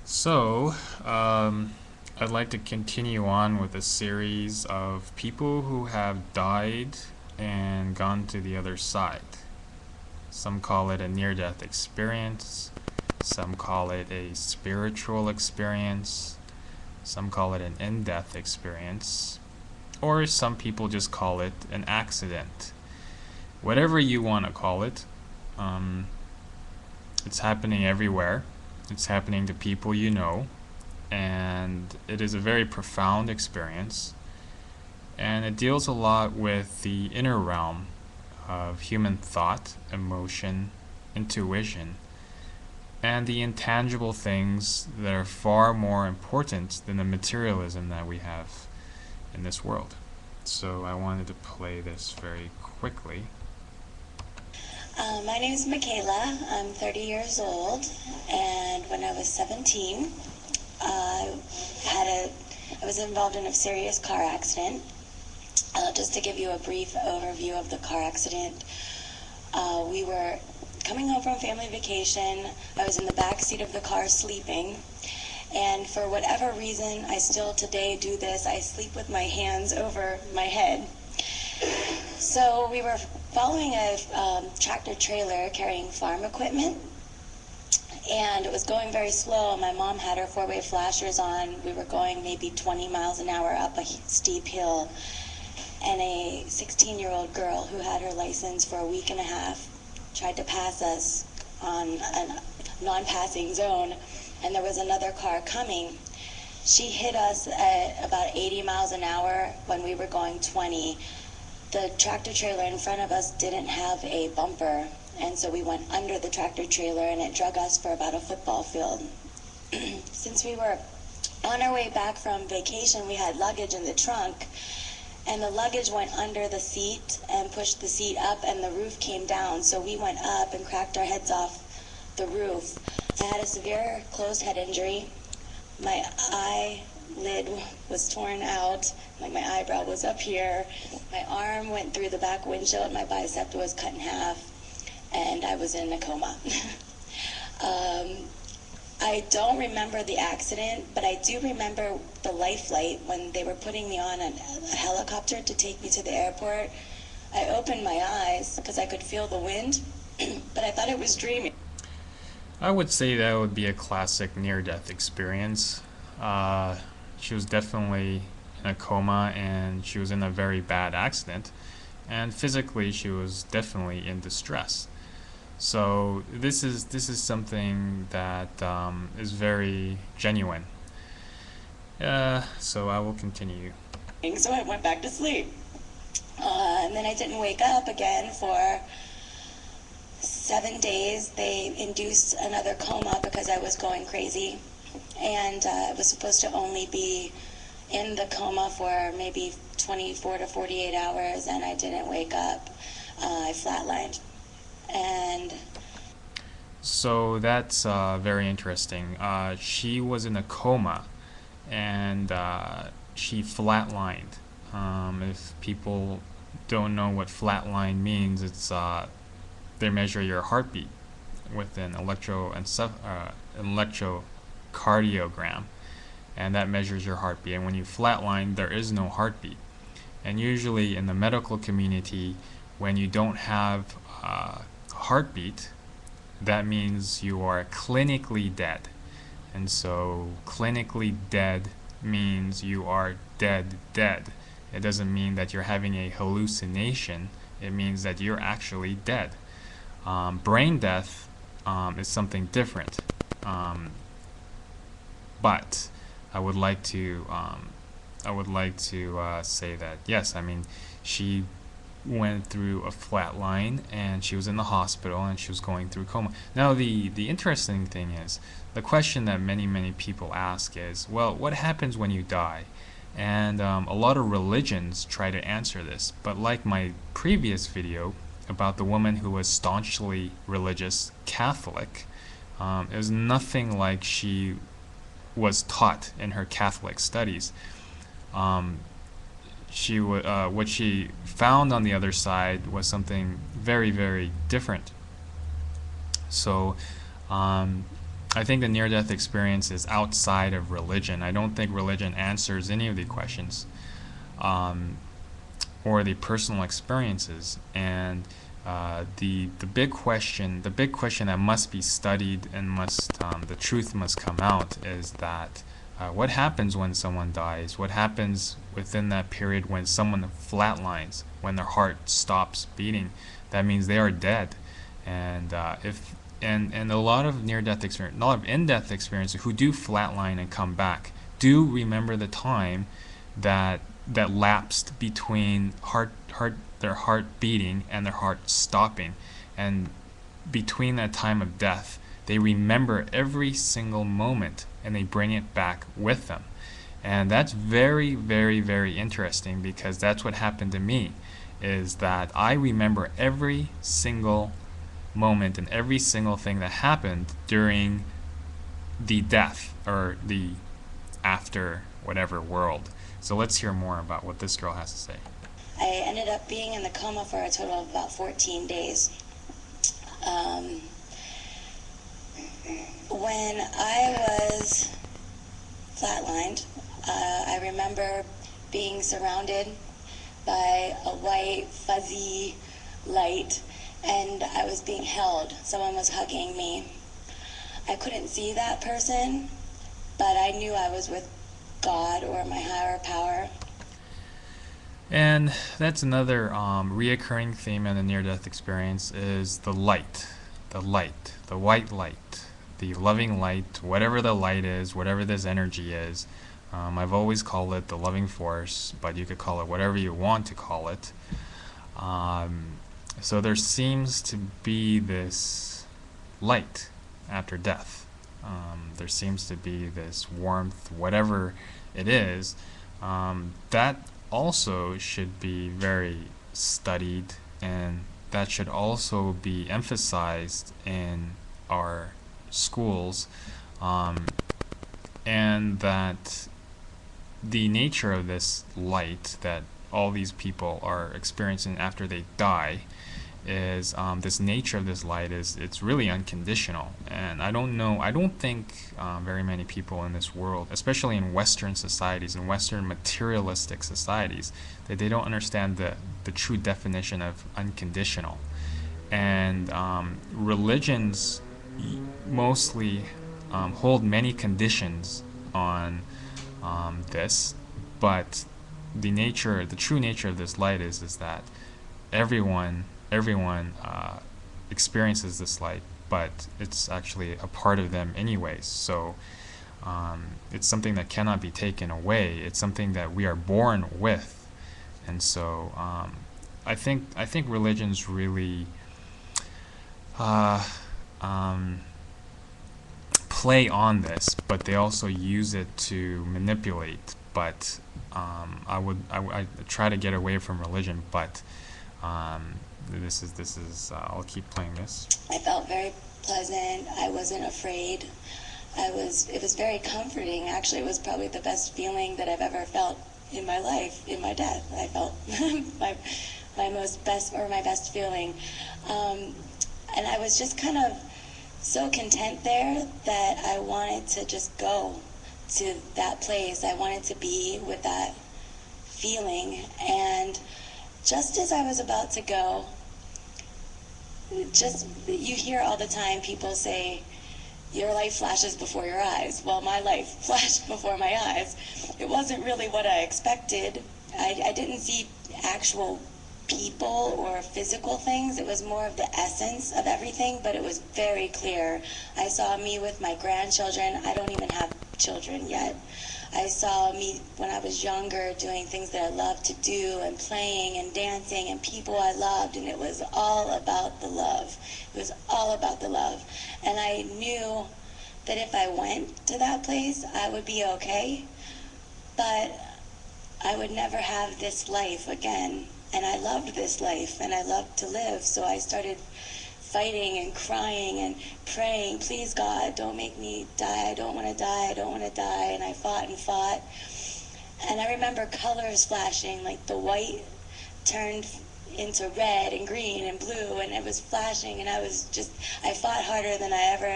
So, I'd like to continue on with a series of people who have died and gone to the other side. Some call it a near-death experience, some call it a spiritual experience, some call it an in-death experience, or some people just call it an accident. Whatever you want to call it, um, it's happening everywhere. It's happening to people you know, and it is a very profound experience, and it deals a lot with the inner realm of human thought, emotion, intuition, and the intangible things that are far more important than the materialism that we have in this world. So I wanted to play this very quickly. My name is Michaela. I'm 30 years old, and when I was 17, I I was involved in a serious car accident. Just to give you a brief overview of the car accident, we were coming home from family vacation. I was in the back seat of the car sleeping, and for whatever reason, I still today do this. I sleep with my hands over my head. So we were following a tractor trailer carrying farm equipment, and it was going very slow. My mom had her four-way flashers on. We were going maybe 20 miles an hour up a steep hill, and a 16-year-old girl who had her license for a week and a half tried to pass us on a non-passing zone, and there was another car coming. She hit us at about 80 miles an hour when we were going 20. The tractor trailer in front of us didn't have a bumper, and so we went under the tractor trailer, and it drug us for about a football field. Since we were on our way back from vacation, we had luggage in the trunk, and the luggage went under the seat and pushed the seat up, and the roof came down, so we went up and cracked our heads off the roof. I had a severe closed head injury. My eyelid was torn out, like my eyebrow was up here. My arm went through the back windshield, my bicep was cut in half, and I was in a coma. I don't remember the accident, but I do remember the life flight when they were putting me on a helicopter to take me to the airport. I opened my eyes because I could feel the wind, but I thought it was dreaming. I would say that would be a classic near-death experience. Uh, she was definitely in a coma, and she was in a very bad accident, and physically she was definitely in distress. So this is something that is very genuine. So I will continue. So I went back to sleep. And then I didn't wake up again for 7 days. They induced another coma because I was going crazy. And I was supposed to only be in the coma for maybe 24 to 48 hours, and I didn't wake up. I flatlined. And So that's very interesting. She was in a coma, and she flatlined. If people don't know what flatline means, it's they measure your heartbeat with an electrocardiogram, and that measures your heartbeat. And when you flatline, there is no heartbeat. And usually in the medical community, when you don't have heartbeat, that means you are clinically dead. And so clinically dead means you are dead dead. It doesn't mean that you're having a hallucination. It means that you're actually dead. Brain death is something different. But I would like to say that yes, I mean, she went through a flat line, and she was in the hospital, and she was going through coma. Now the interesting thing is, the question that many people ask is, well, what happens when you die? And a lot of religions try to answer this, but like my previous video about the woman who was staunchly religious Catholic, it was nothing like she was taught in her Catholic studies. Um, what she found on the other side was something very different. So I think the near-death experience is outside of religion. I don't think religion answers any of the questions, um, or the personal experiences. And the big question that must be studied and the truth must come out is that what happens when someone dies? What happens within that period when someone flatlines, when their heart stops beating? That means they are dead. And if and a lot of near-death experience, a lot of in-death experiences who do flatline and come back do remember the time that lapsed between their heart beating and their heart stopping, and between that time of death, they remember every single moment and they bring it back with them. And that's very, very, very interesting, because that's what happened to me, is that I remember every single moment and every single thing that happened during the death or the after whatever world. So let's hear more about what this girl has to say. I ended up being in the coma for a total of about 14 days. When I was flatlined, I remember being surrounded by a white, fuzzy light, and I was being held. Someone was hugging me. I couldn't see that person, but I knew I was with God or my higher power. And that's another reoccurring theme in the near-death experience is the light, the white light, the loving light, whatever the light is, whatever this energy is. I've always called it the loving force, but you could call it whatever you want to call it. So there seems to be this light after death. There seems to be this warmth, whatever it is, that also should be very studied, and that should also be emphasized in our schools, and that the nature of this light that all these people are experiencing after they die is this nature of this light is it's really unconditional. And I don't think very many people in this world, especially in Western societies, in Western materialistic societies, that they don't understand the true definition of unconditional. And religions mostly hold many conditions on this, but the true nature of this light is that everyone experiences this light, but it's actually a part of them anyways. So it's something that cannot be taken away. It's something that we are born with, and so I think religions really play on this, but they also use it to manipulate. But I try to get away from religion, but this is I'll keep playing this. I felt very pleasant. I wasn't afraid. It was very comforting. Actually, it was probably the best feeling that I've ever felt in my life, in my death. I felt my best feeling. And I was just kind of so content there that I wanted to just go to that place. I wanted to be with that feeling. And just as I was about to go, you hear all the time people say, your life flashes before your eyes. Well, my life flashed before my eyes. It wasn't really what I expected. I didn't see actual people or physical things. It was more of the essence of everything, but it was very clear. I saw me with my grandchildren. I don't even have children yet. I saw me when I was younger doing things that I loved to do and playing and dancing and people I loved, and it was all about the love. It was all about the love. And I knew that if I went to that place, I would be okay, but I would never have this life again. And I loved this life and I loved to live, so I started fighting and crying and praying, please God, don't make me die, I don't want to die, I don't want to die. And I fought and fought. And I remember colors flashing, like the white turned into red and green and blue, and it was flashing, and I fought harder than I ever